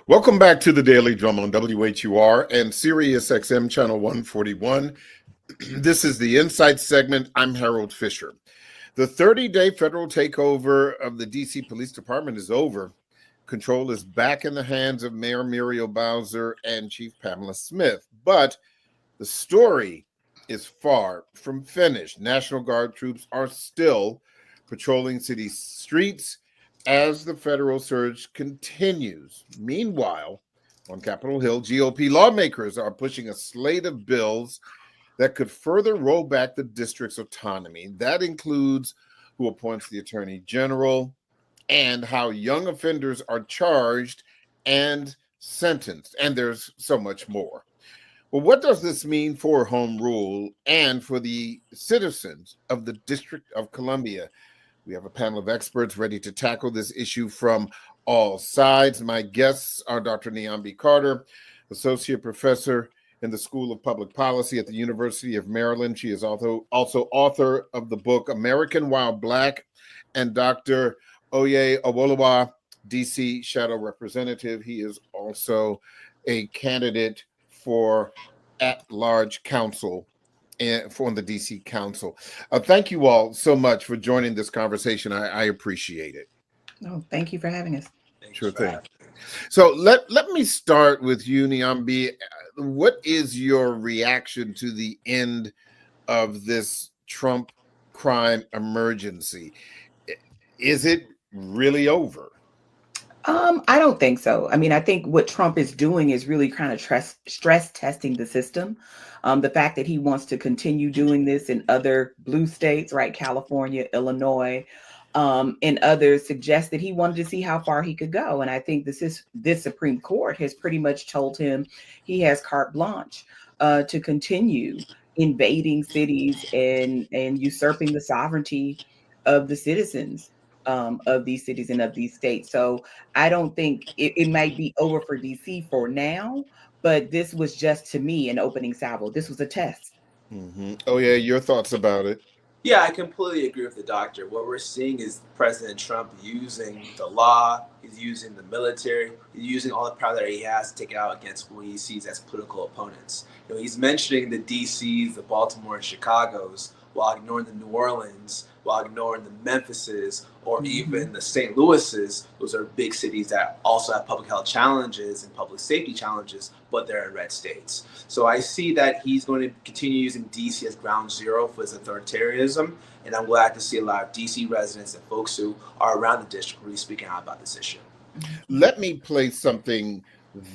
Welcome back to the Daily Drum on WHUR and Sirius XM Channel 141. This is the Insight segment. I'm Harold Fisher. The 30-day federal takeover of the D.C. Police Department is over. Control is back in the hands of Mayor Muriel Bowser and Chief Pamela Smith. But the story is far from finished. National Guard troops are still patrolling city streets as the federal surge continues. Meanwhile, on Capitol Hill, GOP lawmakers are pushing a slate of bills that could further roll back the district's autonomy. That includes who appoints the attorney general and how young offenders are charged and sentenced. And there's so much more. Well, what does this mean for home rule and for the citizens of the District of Columbia? We have a panel of experts ready to tackle this issue from all sides. My guests are Dr. Niambi Carter, Associate Professor in the School of Public Policy at the University of Maryland. She is also author of the book American While Black, and Dr. Oye Awolowo, DC Shadow Representative. He is also a candidate for at-large counsel for the DC Council. Thank you all so much for joining this conversation. I appreciate it. Oh, thank you for having us. Sure thing. So let me start with you, Niambi. What is your reaction to the end of this Trump crime emergency? Is it really over? I don't think so. I mean, I think what Trump is doing is really kind of stress testing the system. The fact that he wants to continue doing this in other blue states, right? California, Illinois, and others suggest that he wanted to see how far he could go. And I think this Supreme Court has pretty much told him he has carte blanche to continue invading cities and usurping the sovereignty of the citizens of these cities and of these states. So I don't think it might be over for DC for now, but this was just, to me, an opening salvo. This was a test. Mm-hmm. Oh, yeah. Your thoughts about it? Yeah, I completely agree with the doctor. What we're seeing is President Trump using the law, he's using the military, he's using all the power that he has to take it out against who he sees as political opponents. He's mentioning the DCs, the Baltimore and Chicago's, while ignoring the New Orleans, while ignoring the Memphises, or even the St. Louis's. Those are big cities that also have public health challenges and public safety challenges, but they're in red states. So I see that he's going to continue using DC as ground zero for his authoritarianism, and I'm glad to see a lot of DC residents and folks who are around the district really speaking out about this issue. Let me play something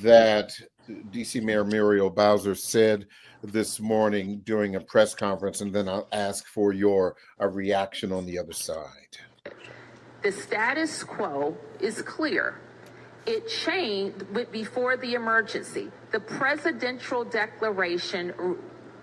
that DC Mayor Muriel Bowser said this morning during a press conference, and then I'll ask for your reaction on the other side. The status quo is clear. It changed before the emergency. The presidential declaration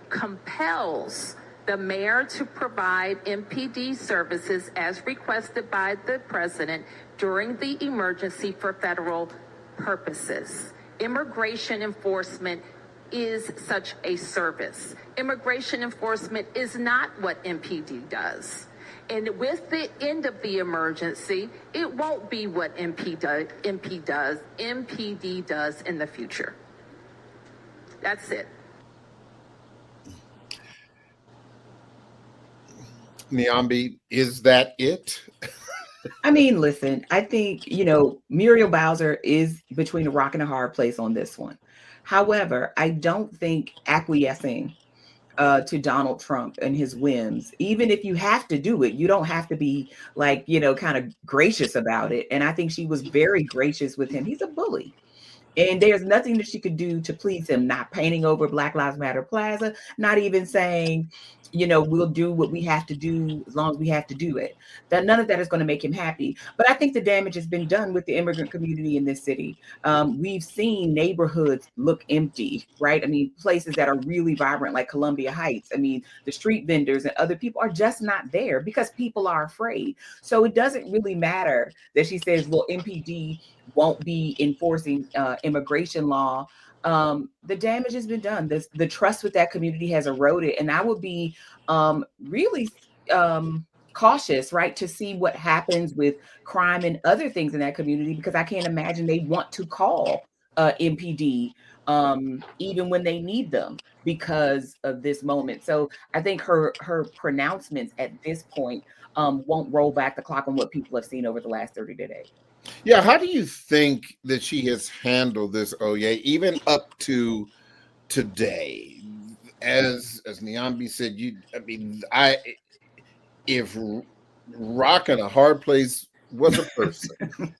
compels the mayor to provide MPD services as requested by the president during the emergency for federal purposes. Immigration enforcement is such a service. Immigration enforcement is not what MPD does. And with the end of the emergency, it won't be what MPD does in the future. That's it. Niambi, is that it? I mean, listen, I think, Muriel Bowser is between a rock and a hard place on this one. However, I don't think acquiescing to Donald Trump and his whims, even if you have to do it, you don't have to be kind of gracious about it. And I think she was very gracious with him. He's a bully. And there's nothing that she could do to please him, not painting over Black Lives Matter Plaza, not even saying, we'll do what we have to do as long as we have to do it. That none of that is going to make him happy. But I think the damage has been done with the immigrant community in this city. We've seen neighborhoods look empty, right? I mean, places that are really vibrant, like Columbia Heights. I mean, the street vendors and other people are just not there because people are afraid. So it doesn't really matter that she says, well, MPD won't be enforcing immigration law. The damage has been done. The trust with that community has eroded, and I would be really cautious, right, to see what happens with crime and other things in that community, because I can't imagine they want to call MPD, even when they need them because of this moment. So I think her pronouncements at this point won't roll back the clock on what people have seen over the last 30 days. Yeah, how do you think that she has handled this, Oye, even up to today? As Niambi said, if rock in a hard place was a person.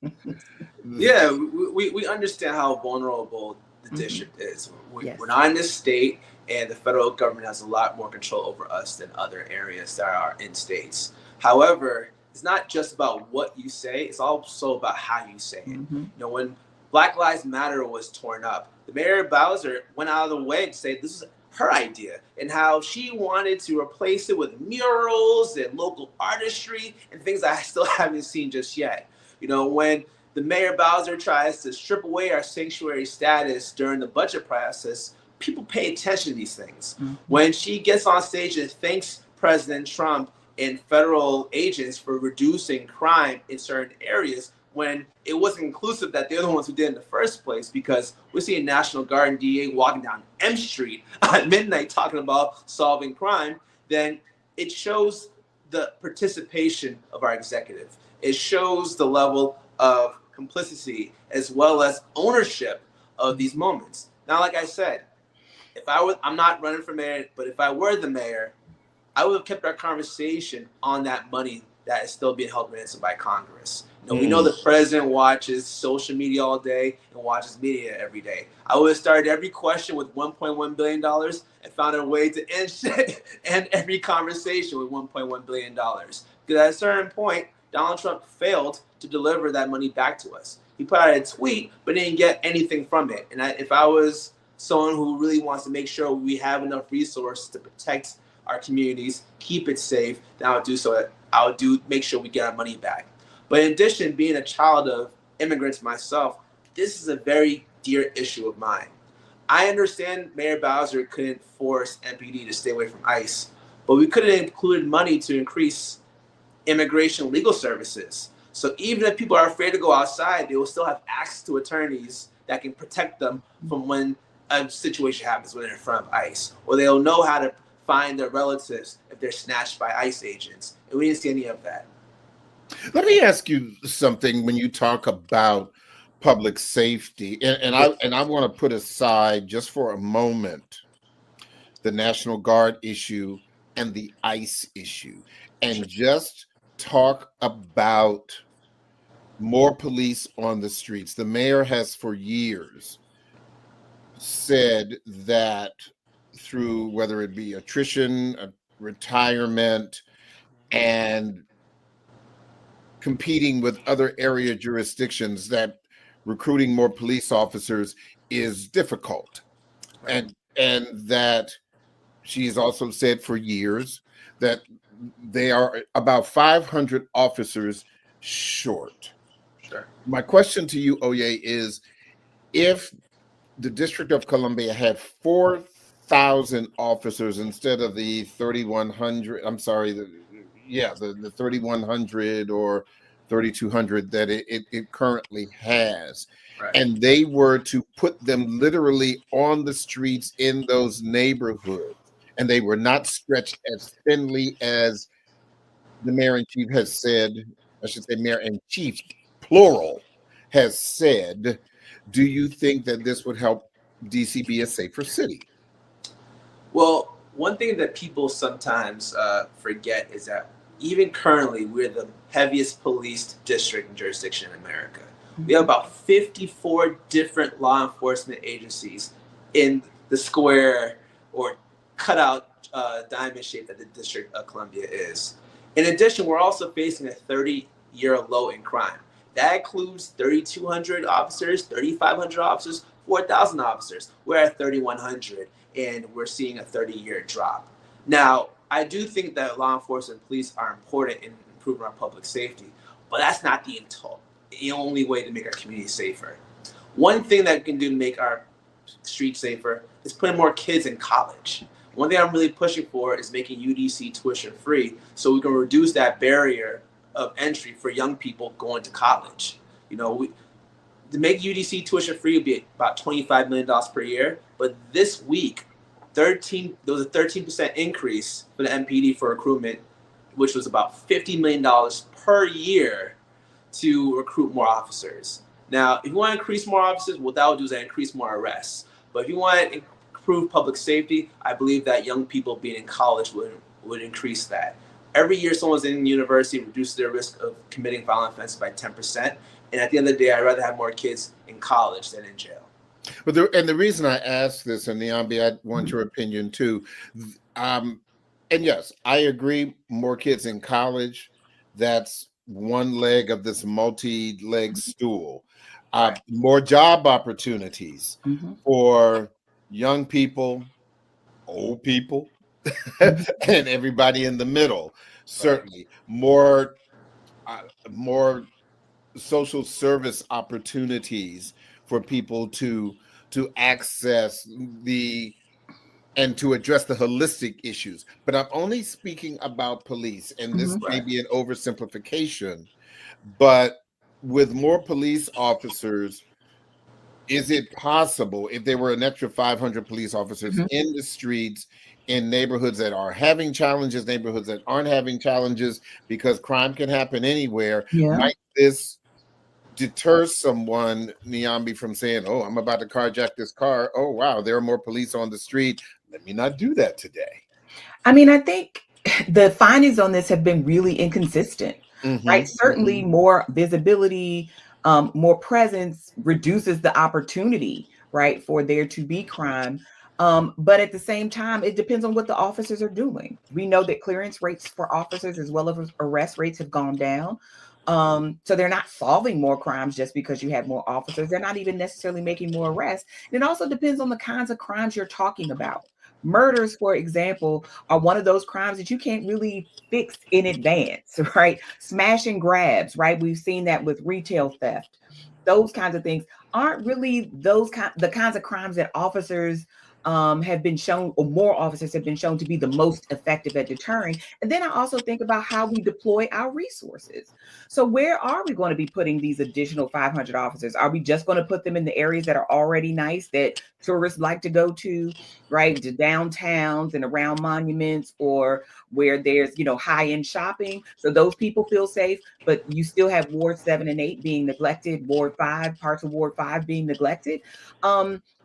Yeah, we understand how vulnerable the district is. We're not in this state, and the federal government has a lot more control over us than other areas that are in states. However, it's not just about what you say, it's also about how you say it. You know, when Black Lives Matter was torn up, the Mayor Bowser went out of the way to say this is her idea and how she wanted to replace it with murals and local artistry and things that I still haven't seen just yet. You know, when the Mayor Bowser tries to strip away our sanctuary status during the budget process, people pay attention to these things. When she gets on stage and thanks President Trump and federal agents for reducing crime in certain areas, when it wasn't inclusive that they're the ones who did in the first place, because we're seeing National Guard and DA walking down M Street at midnight talking about solving crime, then it shows the participation of our executive. It shows the level of complicity as well as ownership of these moments. Now, like I said, I'm not running for mayor, but if I were the mayor, I would have kept our conversation on that money that is still being held ransom by Congress. You know, we know the president watches social media all day and watches media every day. I would have started every question with $1.1 billion and found a way to end every conversation with $1.1 billion. Because at a certain point, Donald Trump failed to deliver that money back to us. He put out a tweet, but didn't get anything from it. And if I was someone who really wants to make sure we have enough resources to protect our communities, keep it safe, then I would do so. I would make sure we get our money back. But in addition, being a child of immigrants myself, this is a very dear issue of mine. I understand Mayor Bowser couldn't force MPD to stay away from ICE, but we could have included money to increase immigration legal services. So even if people are afraid to go outside, they will still have access to attorneys that can protect them from when a situation happens when they're in front of ICE, or they'll know how to find their relatives if they're snatched by ICE agents. And we didn't see any of that. Let me ask you something when you talk about public safety, and I want to put aside just for a moment the National Guard issue and the ICE issue, and just talk about more police on the streets. The mayor has for years said that through whether it be attrition, retirement, and competing with other area jurisdictions, that recruiting more police officers is difficult. And that she's also said for years that they are about 500 officers short. Sure. My question to you, Oye, is if the District of Columbia had 4,000 officers instead of the 3,100, I'm sorry, the 3,100 or 3,200 that it currently has, Right. and they were to put them literally on the streets in those neighborhoods, and they were not stretched as thinly as the mayor-in-chief has said, I should say mayor-in-chief, plural, has said, do you think that this would help DC be a safer city? Well, one thing that people sometimes forget is that even currently, we're the heaviest policed district and jurisdiction in America. We have about 54 different law enforcement agencies in the square or cutout diamond shape that the District of Columbia is. In addition, we're also facing a 30-year low in crime. That includes 3,200 officers, 3,500 officers, 4,000 officers. We're at 3,100, and we're seeing a 30-year drop. Now, I do think that law enforcement and police are important in improving our public safety, but that's not the only way to make our community safer. One thing that we can do to make our streets safer is putting more kids in college. One thing I'm really pushing for is making UDC tuition free so we can reduce that barrier of entry for young people going to college. You know, to make UDC tuition free would be about $25 million per year. But this week, there was a 13% increase for the MPD for recruitment, which was about $50 million per year to recruit more officers. Now, if you want to increase more officers, what that would do is increase more arrests. But if you want to improve public safety, I believe that young people being in college would increase that. Every year someone's in university reduces their risk of committing violent offenses by 10%. And at the end of the day, I'd rather have more kids in college than in jail. But the reason I ask this, and Niambi, I want your opinion too. And yes, I agree. More kids in college, that's one leg of this multi-leg stool. More job opportunities for young people, old people, and everybody in the middle. Certainly, more social service opportunities for people to access and to address the holistic issues. But I'm only speaking about police, and this may be an oversimplification, but with more police officers, is it possible, if there were an extra 500 police officers in the streets, in neighborhoods that are having challenges, neighborhoods that aren't having challenges, because crime can happen anywhere, might this deter someone, Niambi, from saying, oh, I'm about to carjack this car. Oh, wow, there are more police on the street. Let me not do that today. I mean, I think the findings on this have been really inconsistent, right? Certainly more visibility, more presence reduces the opportunity, right, for there to be crime. But at the same time, it depends on what the officers are doing. We know that clearance rates for officers as well as arrest rates have gone down. So they're not solving more crimes just because you have more officers. They're not even necessarily making more arrests. And it also depends on the kinds of crimes you're talking about. Murders, for example, are one of those crimes that you can't really fix in advance, right? Smash and grabs, right? We've seen that with retail theft. Those kinds of things aren't really the kinds of crimes that officers have been shown, or more officers have been shown to be the most effective at deterring. And then I also think about how we deploy our resources. So where are we going to be putting these additional 500 officers? Are we just going to put them in the areas that are already nice, that tourists like to go to, right? To downtowns and around monuments, or where there's, high-end shopping, so those people feel safe, but you still have Ward 7 and 8 being neglected, Ward 5, parts of Ward 5 being neglected.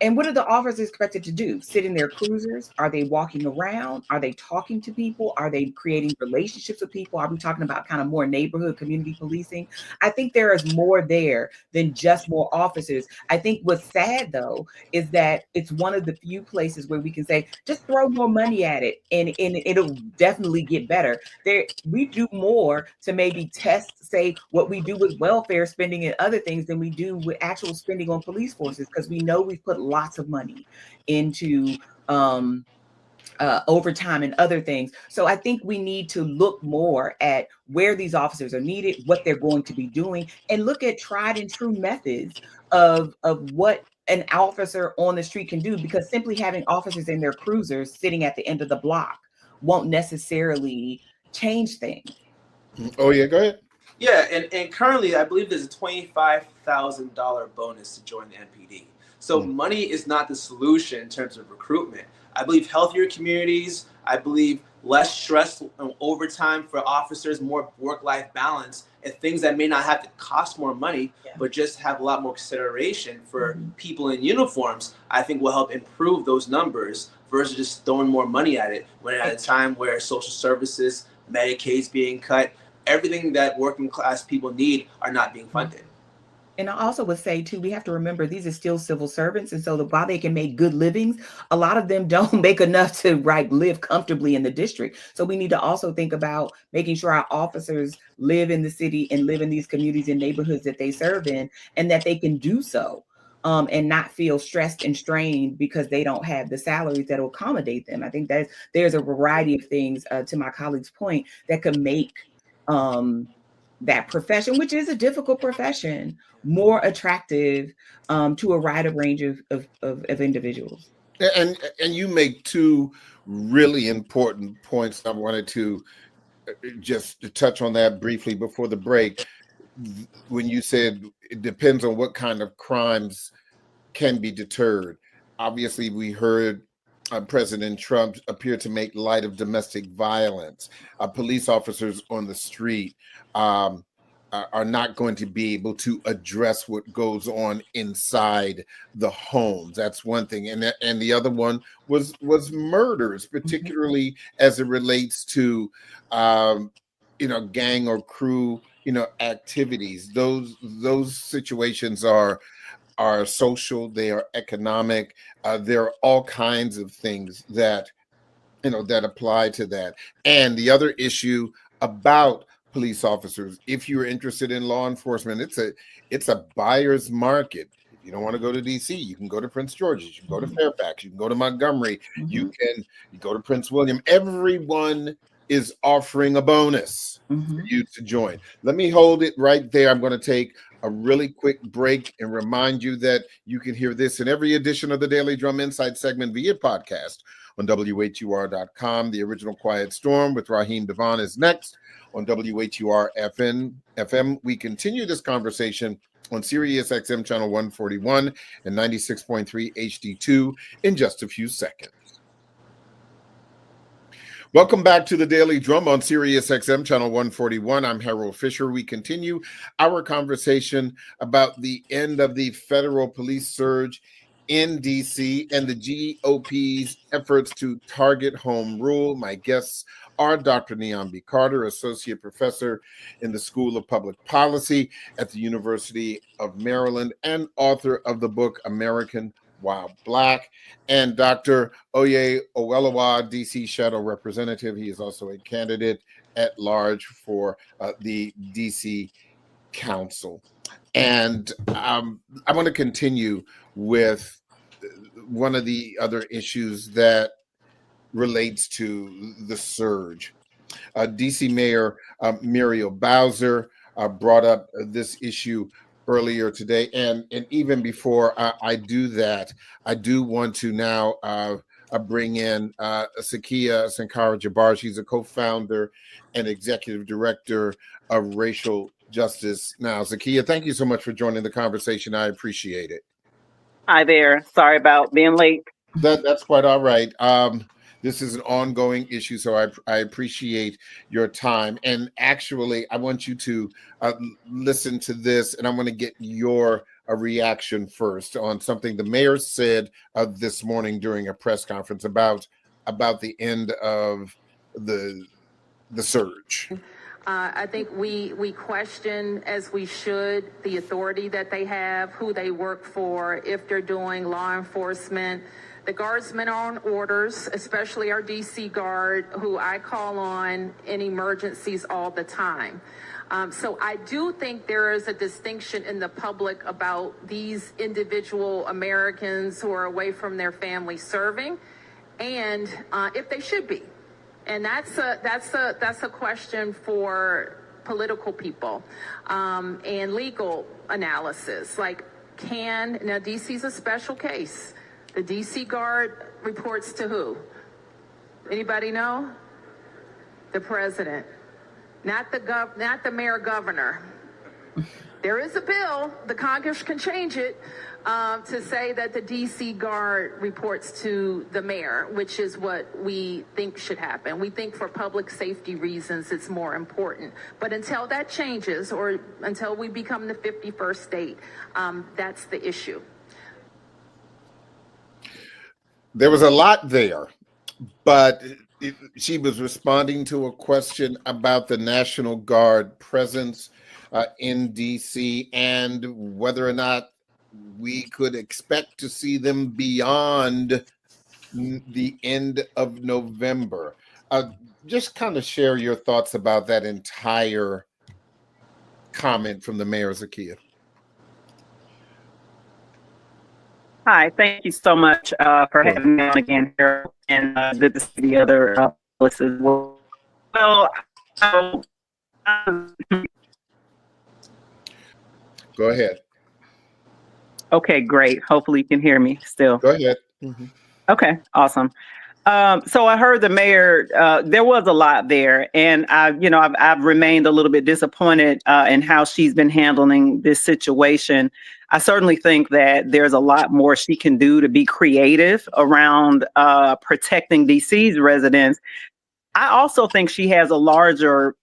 And what are the officers expected to do? Sit in their cruisers? Are they walking around? Are they talking to people? Are they creating relationships with people? Are we talking about kind of more neighborhood community policing? I think there is more there than just more officers. I think what's sad, though, is that it's one of the few places where we can say, just throw more money at it and it'll definitely get better. We do more to maybe test, say, what we do with welfare spending and other things than we do with actual spending on police forces, because we know we've put lots of money into overtime and other things. So I think we need to look more at where these officers are needed, what they're going to be doing, and look at tried and true methods of what an officer on the street can do, because simply having officers in their cruisers sitting at the end of the block won't necessarily change things. Oh, yeah, go ahead. Yeah, and currently I believe there's a $25,000 bonus to join the MPD. So money is not the solution in terms of recruitment. I believe healthier communities, I believe less stress and overtime for officers, more work-life balance, and things that may not have to cost more money, but just have a lot more consideration for people in uniforms, I think will help improve those numbers versus just throwing more money at it when at a time where social services, Medicaid's being cut, everything that working class people need are not being funded. And I also would say, too, we have to remember these are still civil servants. And so while they can make good livings, a lot of them don't make enough to live comfortably in the district. So we need to also think about making sure our officers live in the city and live in these communities and neighborhoods that they serve in, and that they can do so and not feel stressed and strained because they don't have the salaries that will accommodate them. I think that there's a variety of things, to my colleague's point, that could make that profession, which is a difficult profession, more attractive to a wider range of individuals. And you make two really important points. I wanted to just touch on that briefly before the break. when you said it depends on what kind of crimes can be deterred. Obviously, we heard President Trump appear to make light of domestic violence. Police officers on the street are not going to be able to address what goes on inside the homes. That's one thing, and the other one was murders, particularly as it relates to gang or crew activities. Those situations are social, they are economic. There are all kinds of things that that apply to that. And the other issue about police officers, if you're interested in law enforcement, it's a buyer's market. If you don't want to go to DC, you can go to Prince George's, you can go to Fairfax, you can go to Montgomery, you go to Prince William. Everyone is offering a bonus for you to join. Let me hold it right there. I'm going to take a really quick break and remind you that you can hear this in every edition of the Daily Drum Insight segment via podcast on WHUR.com. The Original Quiet Storm with Raheem Devon is next on WHUR-FM. We continue this conversation on Sirius XM channel 141 and 96.3 HD2 in just a few seconds. Welcome back to the Daily Drum on Sirius XM channel 141. I'm Harold Fisher. We continue our conversation about the end of the federal police surge in DC and the GOP's efforts to target home rule. My guests are Dr. Niambi Carter, Associate Professor in the School of Public Policy at the University of Maryland and author of the book American While Black, and Dr. Oye Owelawa, DC Shadow Representative. He is also a candidate at large for the DC Council. And I want to continue with one of the other issues that relates to the surge. DC Mayor Muriel Bowser brought up this issue earlier today, and even before I do that, I do want to now bring in Zakiya Sankara-Jabbar. She's a co-founder and executive director of Racial Justice Now. Zakiya, thank you so much for joining the conversation. I appreciate it. Hi there. Sorry about being late. That's quite all right. This is an ongoing issue, so I appreciate your time. And actually, I want you to listen to this, and I'm going to get your reaction first on something the mayor said this morning during a press conference about the end of the surge. I think we question, as we should, the authority that they have, who they work for, if they're doing law enforcement. The guardsmen are on orders, especially our DC guard, who I call on in emergencies all the time. So I do think there is a distinction in the public about these individual Americans who are away from their family serving, and if they should be. And that's a question for political people and legal analysis. Like, now DC's a special case. The DC Guard reports to who? Anybody know? The president, not the mayor governor. There is a bill, the Congress can change it, to say that the DC Guard reports to the mayor, which is what we think should happen. We think for public safety reasons it's more important. But until that changes, or until we become the 51st state, that's the issue. There was a lot there, but she was responding to a question about the National Guard presence in DC and whether or not we could expect to see them beyond the end of November. Just kind of share your thoughts about that entire comment from the mayor, Zakiya. Hi, thank you so much for having me on again here, and good to see the other panelists as well. Well, Go ahead. okay, great. Hopefully you can hear me still. Go ahead. Okay, awesome. So I heard the mayor. There was a lot there, and I've remained a little bit disappointed in how she's been handling this situation. I certainly think that there's a lot more she can do to be creative around protecting DC's residents. I also think she has a larger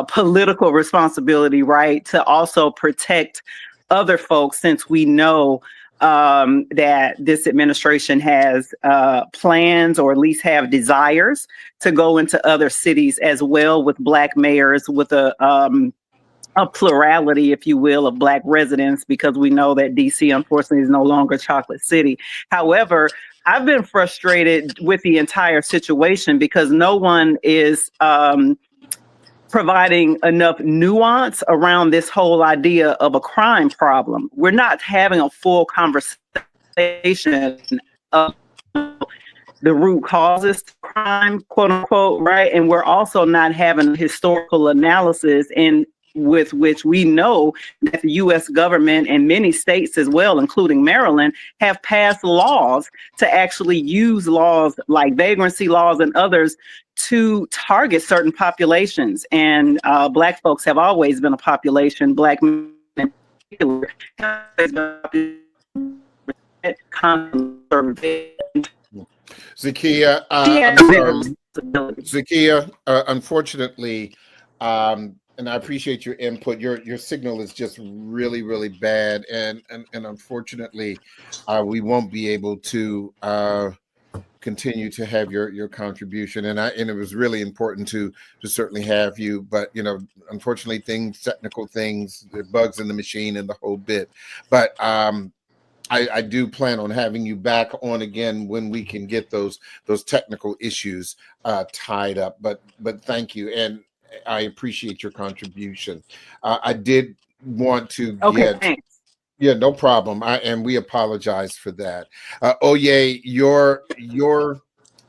political responsibility, right, to also protect other folks, since we know that this administration has plans, or at least have desires, to go into other cities as well with Black mayors, with a plurality, if you will, of Black residents, because we know that DC, unfortunately, is no longer Chocolate City. However, I've been frustrated with the entire situation because no one is providing enough nuance around this whole idea of a crime problem. We're not having a full conversation of the root causes to crime, quote unquote, right? And we're also not having historical analysis in with which we know that the U.S. government and many states as well, including Maryland, have passed laws to actually use laws like vagrancy laws and others to target certain populations. And Black folks have always been a population, Black men in particular, Zakia, I'm sorry. Zakia, unfortunately, and I appreciate your input. Your signal is just really, really bad, and unfortunately, we won't be able to continue to have your contribution. And it was really important to certainly have you, but unfortunately, technical things, the bugs in the machine, and the whole bit. But I do plan on having you back on again when we can get those technical issues tied up. But thank you, and I appreciate your contribution. I did want to get. Thanks. Yeah, no problem. And we apologize for that. Oye, your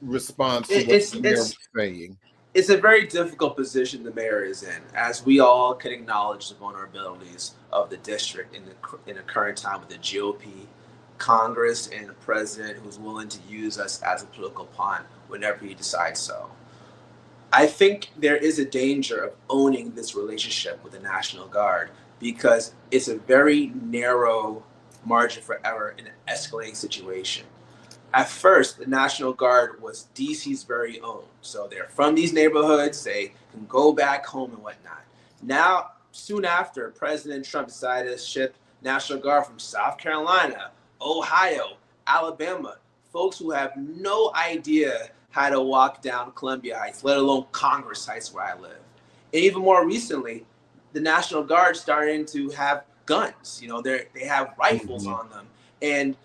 response to what the mayor was saying. It's a very difficult position the mayor is in, as we all can acknowledge the vulnerabilities of the district in the current time with the GOP, Congress, and a president who's willing to use us as a political pawn whenever he decides so. I think there is a danger of owning this relationship with the National Guard because it's a very narrow margin for error in an escalating situation. At first, the National Guard was DC's very own. So they're from these neighborhoods, they can go back home and whatnot. Now, soon after, President Trump decided to ship National Guard from South Carolina, Ohio, Alabama, folks who have no idea how to walk down Columbia Heights, let alone Congress Heights where I live. And even more recently, the National Guard starting to have guns. They have rifles on them. And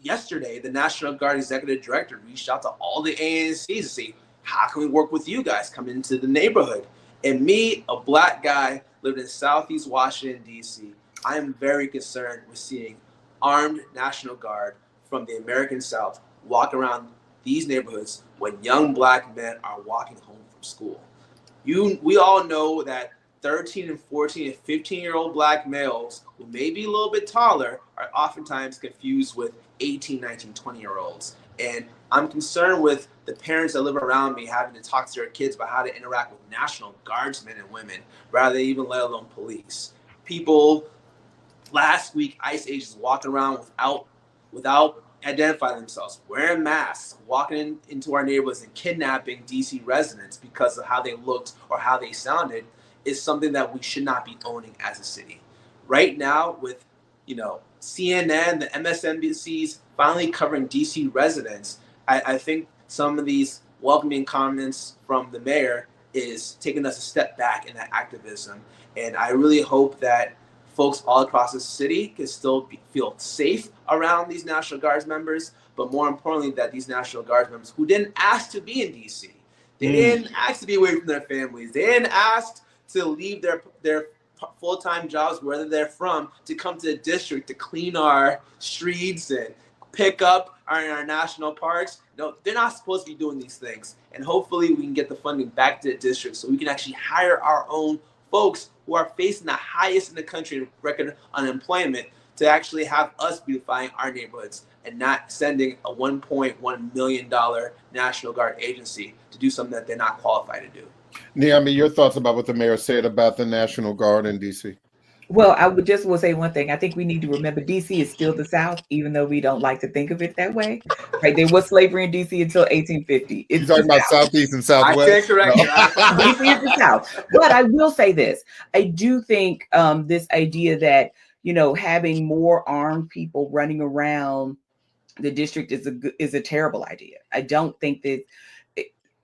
yesterday, the National Guard executive director reached out to all the ANCs to see, how can we work with you guys coming into the neighborhood? And me, a Black guy, living in Southeast Washington, D.C., I am very concerned with seeing armed National Guard from the American South walk around these neighborhoods when young Black men are walking home from school. We all know that 13 and 14 and 15-year-old Black males who may be a little bit taller are oftentimes confused with 18, 19, 20-year-olds. And I'm concerned with the parents that live around me having to talk to their kids about how to interact with National Guardsmen and women, rather than even let alone police. People, last week, ICE agents walking around without identifying themselves, wearing masks, walking into our neighborhoods and kidnapping DC residents because of how they looked or how they sounded, is something that we should not be owning as a city. Right now, with CNN, the MSNBCs finally covering DC residents, I think some of these welcoming comments from the mayor is taking us a step back in that activism. And I really hope that folks all across the city can still feel safe around these National Guard members, but more importantly, that these National Guard members who didn't ask to be in DC, they didn't ask to be away from their families, they didn't ask to leave their full-time jobs wherever they're from to come to the district to clean our streets and pick up our national parks. No, they're not supposed to be doing these things. And hopefully we can get the funding back to the district so we can actually hire our own folks who are facing the highest in the country record unemployment to actually have us beautifying our neighborhoods and not sending a $1.1 million National Guard agency to do something that they're not qualified to do. Naomi, your thoughts about what the mayor said about the National Guard in DC? Well, I will say one thing. I think we need to remember DC is still the South, even though we don't like to think of it that way. Right? There was slavery in DC until 1850. You're It's talking the about South. Southeast and I Southwest? stand corrected. DC is the South. But I will say this. I do think this idea that, having more armed people running around the district is a terrible idea. I don't think that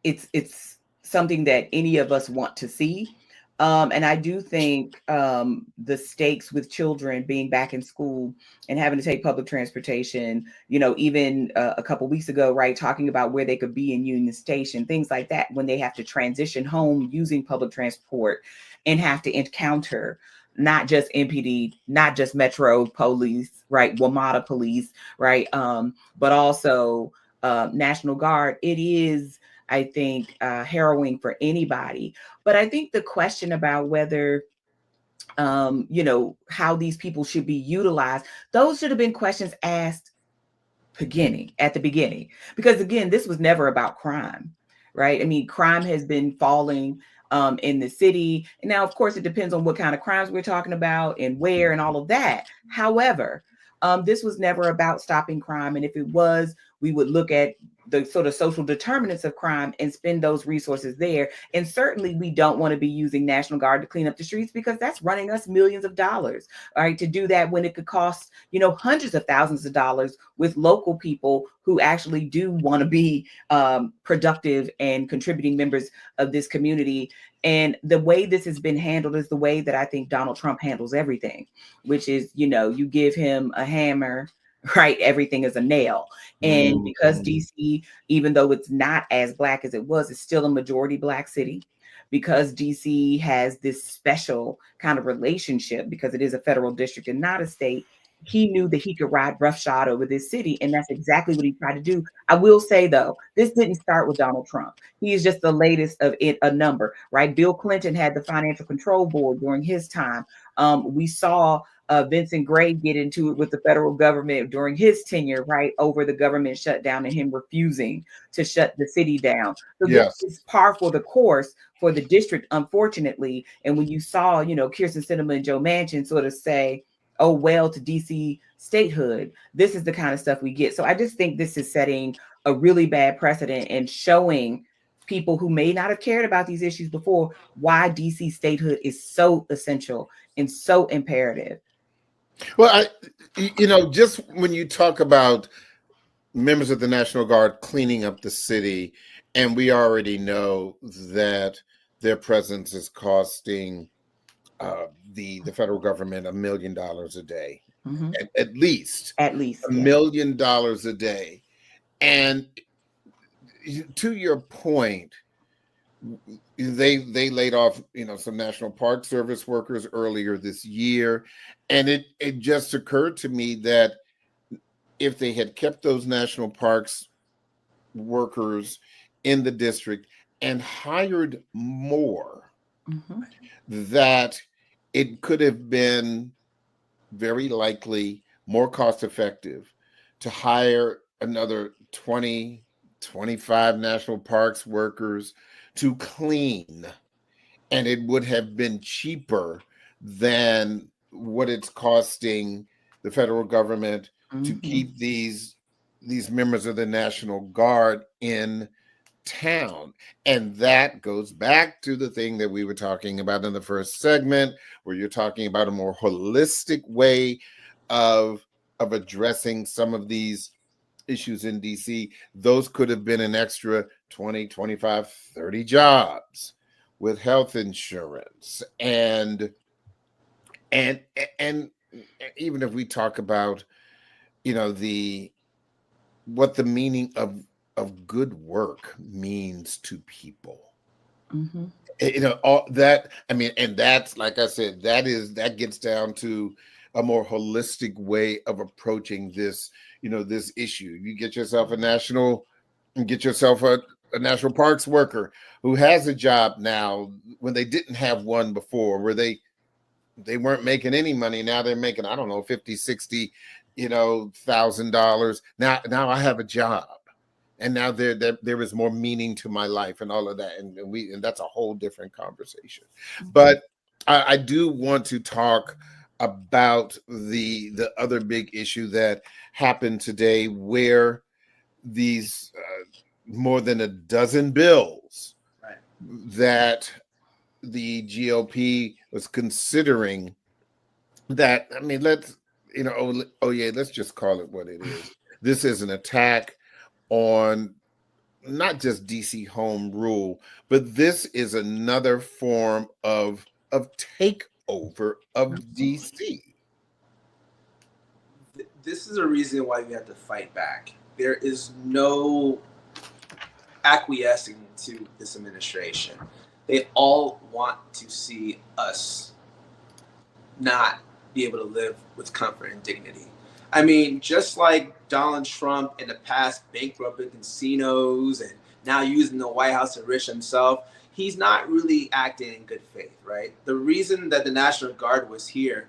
it's something that any of us want to see. And I do think the stakes with children being back in school and having to take public transportation, even a couple weeks ago, right, talking about where they could be in Union Station, things like that, when they have to transition home using public transport and have to encounter not just MPD, not just Metro Police, right, WMATA Police, right, but also National Guard. It is, I think, harrowing for anybody. But I think the question about whether, how these people should be utilized, those should have been questions asked at the beginning. Because again, this was never about crime, right? I mean, crime has been falling in the city. And now, of course, it depends on what kind of crimes we're talking about and where and all of that. However, this was never about stopping crime. And if it was, we would look at the sort of social determinants of crime and spend those resources there. And certainly we don't want to be using National Guard to clean up the streets, because that's running us millions of dollars, all right, to do that when it could cost, hundreds of thousands of dollars with local people who actually do want to be productive and contributing members of this community. And the way this has been handled is the way that I think Donald Trump handles everything, which is, you give him a hammer, right? Everything is a nail. And because DC, even though it's not as Black as it was, it's still a majority Black city. Because DC has this special kind of relationship, because it is a federal district and not a state, he knew that he could ride roughshod over this city. And that's exactly what he tried to do. I will say, though, this didn't start with Donald Trump. He is just the latest of a number, right? Bill Clinton had the Financial Control Board during his time. We saw Vincent Gray get into it with the federal government during his tenure, right, over the government shutdown and him refusing to shut the city down. So Yes. This is par for the course for the district, unfortunately. And when you saw, Kyrsten Sinema and Joe Manchin sort of say, oh, well, to DC statehood, this is the kind of stuff we get. So I just think this is setting a really bad precedent and showing people who may not have cared about these issues before why DC statehood is so essential and so imperative. Well, just when you talk about members of the National Guard cleaning up the city, and we already know that their presence is costing the federal government $1 million a day, at least $1 million a day. And to your point, they laid off some National Park Service workers earlier this year, and it just occurred to me that if they had kept those national parks workers in the district and hired more, that it could have been very likely more cost effective to hire another 20, 25 national parks workers to clean, and it would have been cheaper than what it's costing the federal government to keep these members of the National Guard in town. And that goes back to the thing that we were talking about in the first segment, where you're talking about a more holistic way of addressing some of these issues in DC. Those could have been an extra 20, 25, 30 jobs with health insurance. And even if we talk about, what the meaning of good work means to people. All that, and that's, like I said, that gets down to a more holistic way of approaching this, this issue. You get yourself a national parks worker who has a job now when they didn't have one before, where they they weren't making any money. Now they're making, I don't know, 50, 60, $1,000. Now I have a job. And now there is more meaning to my life and all of that. And that's a whole different conversation. But I do want to talk about the other big issue that happened today, where these more than a dozen bills that the GOP was considering, that, I mean, let's just call it what it is. This is an attack on not just DC home rule, but this is another form of takeover of DC. This is a reason why we have to fight back. There is no acquiescing to this administration. They all want to see us not be able to live with comfort and dignity. I mean, just like Donald Trump in the past bankrupted casinos and now using the White House to enrich himself, he's not really acting in good faith, right? The reason that the National Guard was here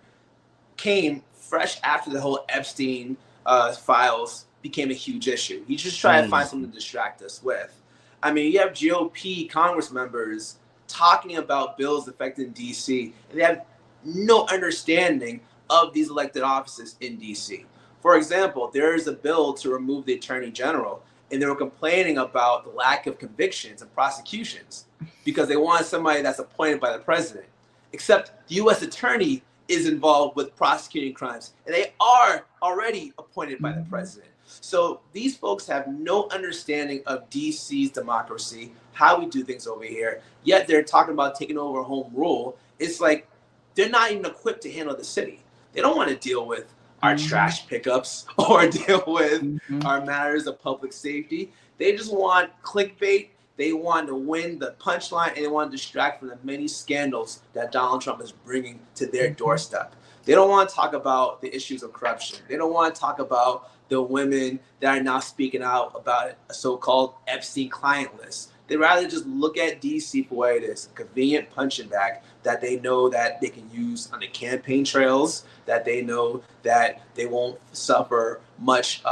came fresh after the whole Epstein files became a huge issue. He's just trying to find something to distract us with. I mean, you have GOP Congress members talking about bills affecting DC, and they have no understanding of these elected offices in DC. For example, there is a bill to remove the Attorney General, and they were complaining about the lack of convictions and prosecutions because they wanted somebody that's appointed by the president. Except the U.S. Attorney is involved with prosecuting crimes, and they are already appointed by the president. So these folks have no understanding of DC's democracy, how we do things over here, yet they're talking about taking over home rule. It's like they're not even equipped to handle the city. They don't want to deal with our trash pickups or deal with our matters of public safety. They just want clickbait. They want to win the punchline, and they want to distract from the many scandals that Donald Trump is bringing to their doorstep. They don't want to talk about the issues of corruption. They don't want to talk about the women that are now speaking out about a so-called Epstein client list. They'd rather just look at DC for what it is, a convenient punching bag that they know that they can use on the campaign trails, that they know that they won't suffer much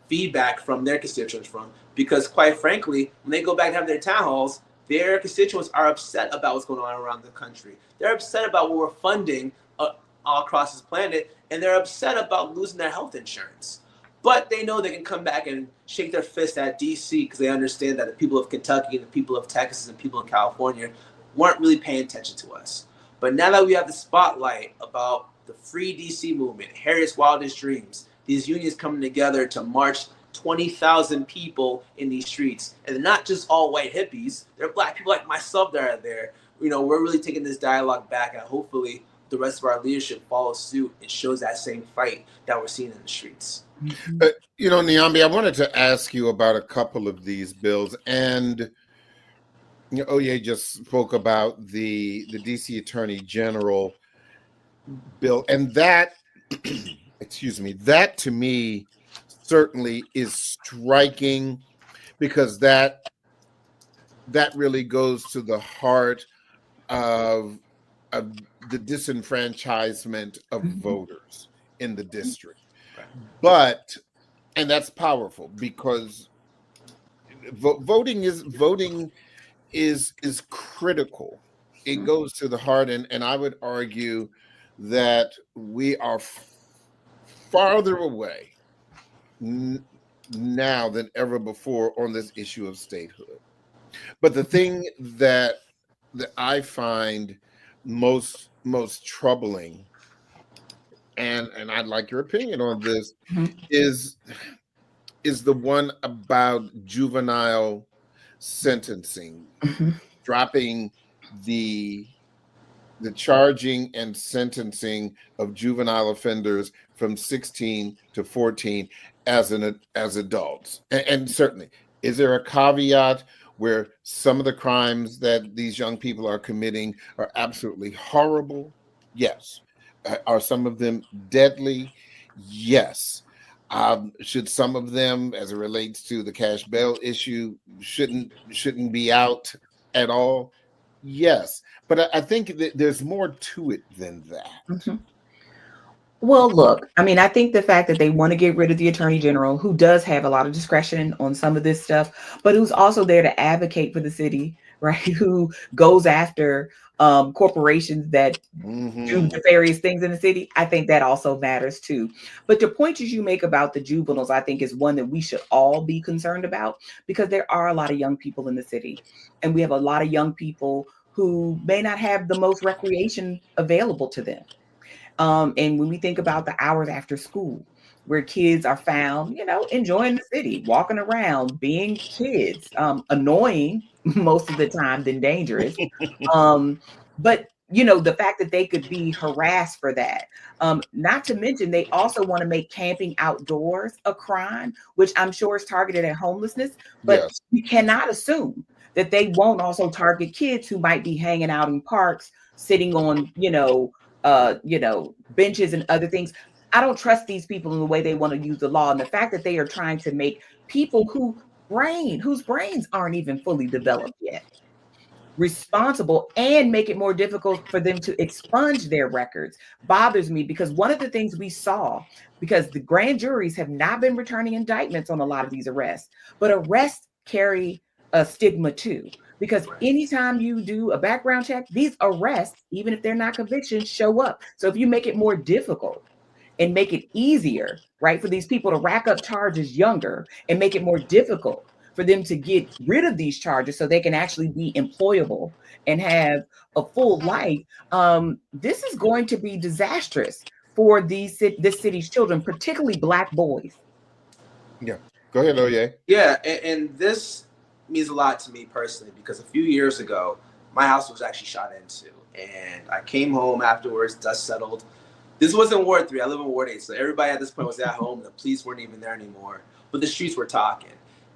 feedback from their constituents from. Because quite frankly, when they go back and have their town halls, their constituents are upset about what's going on around the country. They're upset about what we're funding all across this planet, and they're upset about losing their health insurance. But they know they can come back and shake their fist at DC because they understand that the people of Kentucky and the people of Texas and people in California weren't really paying attention to us. But now that we have the spotlight about the Free DC movement, Harriet's Wildest Dreams, these unions coming together to march 20,000 people in these streets. And they're not just all white hippies. They're black people like myself that are there. You know, we're really taking this dialogue back, and hopefully the rest of our leadership follows suit and shows that same fight that we're seeing in the streets. Niambi, I wanted to ask you about a couple of these bills. And Oye just spoke about the DC Attorney General bill. And that, that to me certainly is striking, because that really goes to the heart of the disenfranchisement of voters in the district. And that's powerful, because voting is critical. It goes to the heart, and I would argue that we are farther away now than ever before on this issue of statehood. But the thing that I find most troubling, and I'd like your opinion on this, is the one about juvenile sentencing, dropping the charging and sentencing of juvenile offenders from 16 to 14 as adults. And certainly, is there a caveat where some of the crimes that these young people are committing are absolutely horrible? Yes. Are some of them deadly? Yes. Should some of them, as it relates to the cash bail issue, shouldn't be out at all? Yes, but I think that there's more to it than that. Mhm. Well, look, I mean, I think the fact that they want to get rid of the attorney general, who does have a lot of discretion on some of this stuff, but who's also there to advocate for the city, right? Who goes after corporations that do Mhm. nefarious things in the city. I think that also matters too. But the point you make about the juveniles, I think, is one that we should all be concerned about, because there are a lot of young people in the city, and we have a lot of young people who may not have the most recreation available to them. And when we think about the hours after school, where kids are found, enjoying the city, walking around, being kids, annoying most of the time than dangerous. But the fact that they could be harassed for that. Not to mention, they also want to make camping outdoors a crime, which I'm sure is targeted at homelessness. But Yes. we cannot assume that they won't also target kids who might be hanging out in parks, sitting on, benches and other things. I don't trust these people in the way they want to use the law. And the fact that they are trying to make people whose brains aren't even fully developed yet responsible, and make it more difficult for them to expunge their records, bothers me, because one of the things we saw, because the grand juries have not been returning indictments on a lot of these arrests, but arrests carry a stigma too. Because anytime you do a background check, these arrests, even if they're not convictions, show up. So if you make it more difficult and make it easier, right, for these people to rack up charges younger, and make it more difficult for them to get rid of these charges so they can actually be employable and have a full life, this is going to be disastrous for this city's children, particularly Black boys. Yeah. Go ahead, Oye. Yeah, and this means a lot to me personally, because a few years ago, my house was actually shot into, and I came home afterwards, dust settled. This wasn't Ward 3. I live in Ward 8, so everybody at this point was at home. The police weren't even there anymore, but the streets were talking.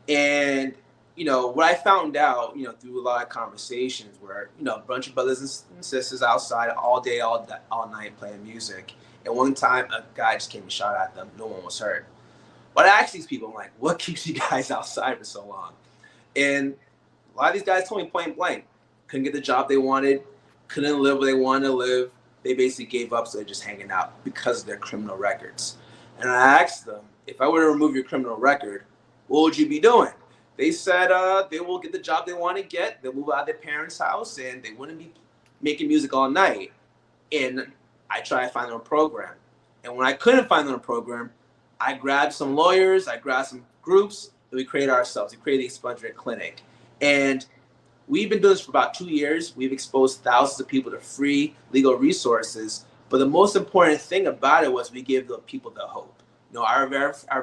And, what I found out, through a lot of conversations where, a bunch of brothers and sisters outside all day, all night playing music. And one time, a guy just came and shot at them. No one was hurt. But I asked these people, I'm like, what keeps you guys outside for so long? And a lot of these guys told me point blank, couldn't get the job they wanted, couldn't live where they wanted to live. They basically gave up, so they're just hanging out because of their criminal records. And I asked them, if I were to remove your criminal record, what would you be doing? They said they will get the job they want to get, they'll move out of their parents' house, and they wouldn't be making music all night. And I tried to find them a program. And when I couldn't find them a program, I grabbed some lawyers, I grabbed some groups, and we created ourselves. We created the Expungement Clinic. And we've been doing this for about 2 years. We've exposed thousands of people to free legal resources. But the most important thing about it was we gave the people the hope. Our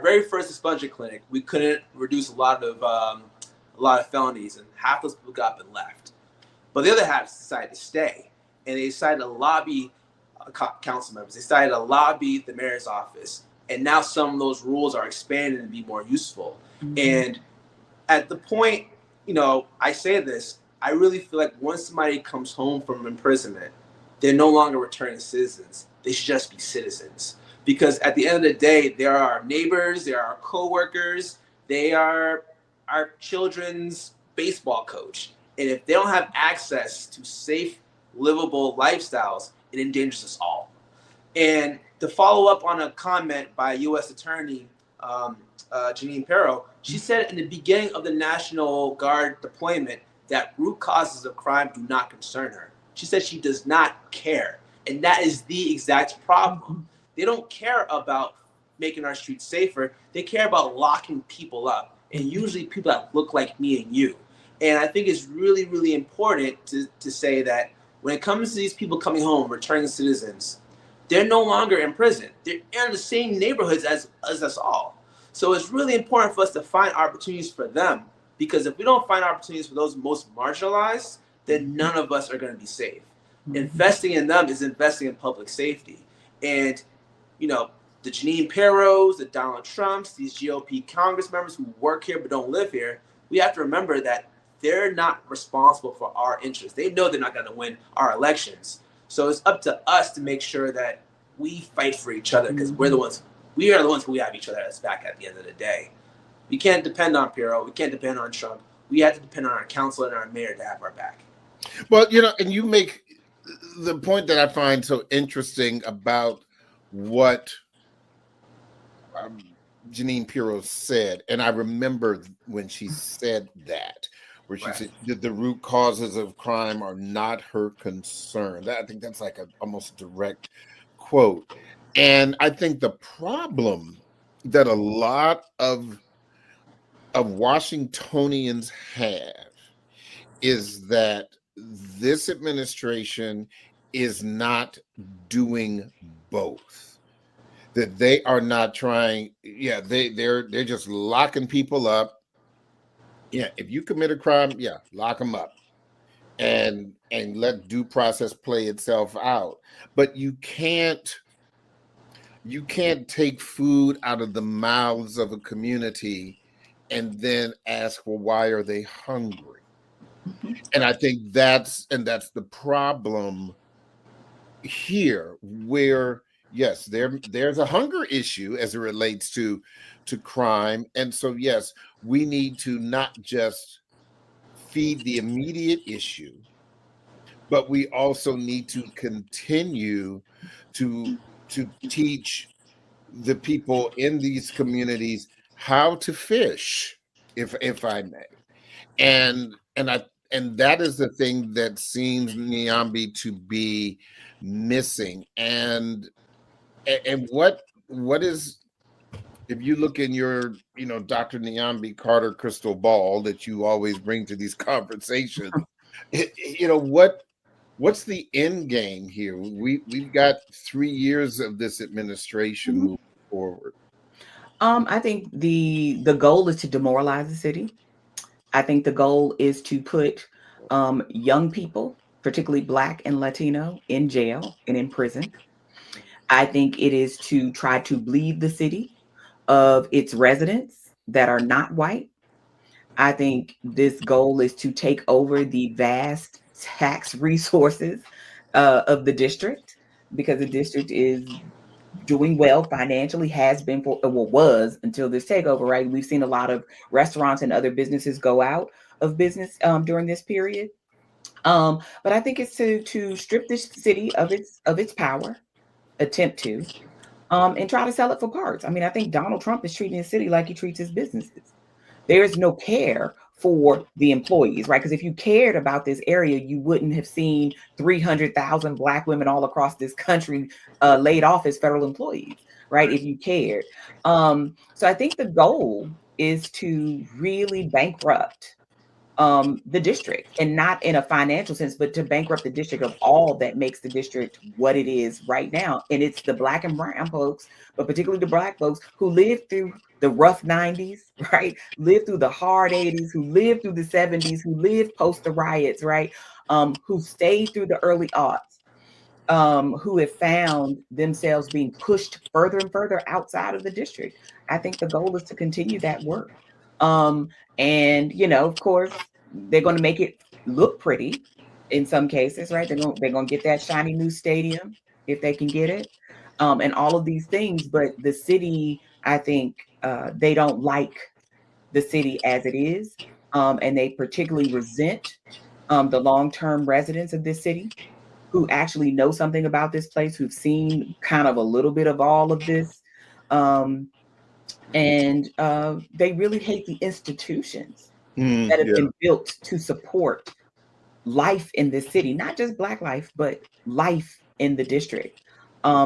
very first Expungement Clinic, we couldn't reduce a lot of felonies, and half those people got up and left. But the other half decided to stay, and they decided to lobby council members. They decided to lobby the mayor's office. And now some of those rules are expanded to be more useful. Mm-hmm. And at the point, I say this, I really feel like once somebody comes home from imprisonment, they're no longer returning citizens. They should just be citizens. Because at the end of the day, they are our neighbors, they are our coworkers, they are our children's baseball coach. And if they don't have access to safe, livable lifestyles, it endangers us all. And to follow up on a comment by U.S. Attorney Janine Perro, she said in the beginning of the National Guard deployment that root causes of crime do not concern her. She said she does not care. And that is the exact problem. They don't care about making our streets safer. They care about locking people up, and usually people that look like me and you. And I think it's really, really important to say that when it comes to these people coming home, returning citizens, they're no longer in prison. They're in the same neighborhoods as us all. So it's really important for us to find opportunities for them, because if we don't find opportunities for those most marginalized, then none of us are going to be safe. Investing in them is investing in public safety. And, the Janine Perros, the Donald Trumps, these GOP Congress members who work here but don't live here, we have to remember that they're not responsible for our interests. They know they're not going to win our elections. So it's up to us to make sure that we fight for each other, because we are the ones who have each other's back at the end of the day. We can't depend on Perro. We can't depend on Trump. We have to depend on our council and our mayor to have our back. Well, and you make the point that I find so interesting about what Janine Pirro said, and I remember when she said that, where she said that the root causes of crime are not her concern. I think that's like a almost direct quote. And I think the problem that a lot of Washingtonians have is that this administration is not doing both. That they are not trying. Yeah, they're just locking people up. Yeah, if you commit a crime, yeah, lock them up and let due process play itself out. But you can't take food out of the mouths of a community and then ask, well, why are they hungry? And I think that's the problem here, where yes, there's a hunger issue as it relates to crime. And so yes, we need to not just feed the immediate issue, but we also need to continue to teach the people in these communities how to fish, if I may. And that is the thing that seems, Nyambi, to be missing. And what is, if you look in your, Dr. Nyambi Carter crystal ball that you always bring to these conversations, what's the end game here? We've got 3 years of this administration moving forward. I think the goal is to demoralize the city. I think the goal is to put young people, particularly Black and Latino, in jail and in prison. I think it is to try to bleed the city of its residents that are not white. I think this goal is to take over the vast tax resources of the district, because the district is doing well financially, has been was until this takeover, right? We've seen a lot of restaurants and other businesses go out of business during this period. But I think it's to strip this city of its power, attempt to, and try to sell it for parts. I mean, I think Donald Trump is treating his city like he treats his businesses. There is no care for the employees, right? Because if you cared about this area, you wouldn't have seen 300,000 Black women all across this country laid off as federal employees, right? If you cared. So I think the goal is to really bankrupt the district, and not in a financial sense, but to bankrupt the district of all that makes the district what it is right now. And it's the Black and brown folks, but particularly the Black folks who lived through the rough 90s, right? Lived through the hard 80s, who lived through the 70s, who lived post the riots, right? Who stayed through the early aughts, who have found themselves being pushed further and further outside of the district. I think the goal is to continue that work. And of course, they're going to make it look pretty in some cases, right? They're going to get that shiny new stadium if they can get it, and all of these things. But the city, I think, they don't like the city as it is, and they particularly resent the long-term residents of this city who actually know something about this place, who've seen kind of a little bit of all of this. And they really hate the institutions that have been built to support life in this city, not just Black life, but life in the district.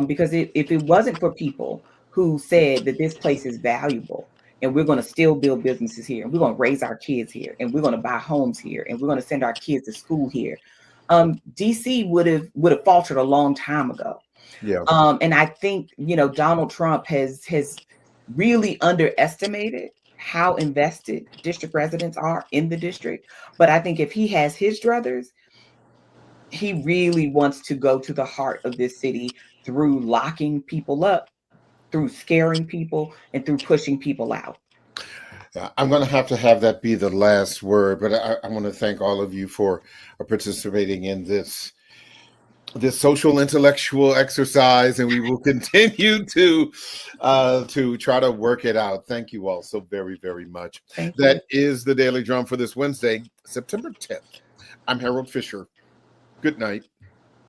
Because if it wasn't for people who said that this place is valuable and we're going to still build businesses here, and we're going to raise our kids here, and we're going to buy homes here, and we're going to send our kids to school here, DC would have faltered a long time ago. Yeah. And I think Donald Trump has really underestimated how invested district residents are in the district. But I think if he has his druthers, he really wants to go to the heart of this city through locking people up, through scaring people, and through pushing people out. I'm going to have that be the last word, but I want to thank all of you for participating in this social intellectual exercise, and we will continue to try to work it out. Thank you all so very, very much. That is the Daily Drum for this Wednesday, September 10th. I'm Harold Fisher. Good night.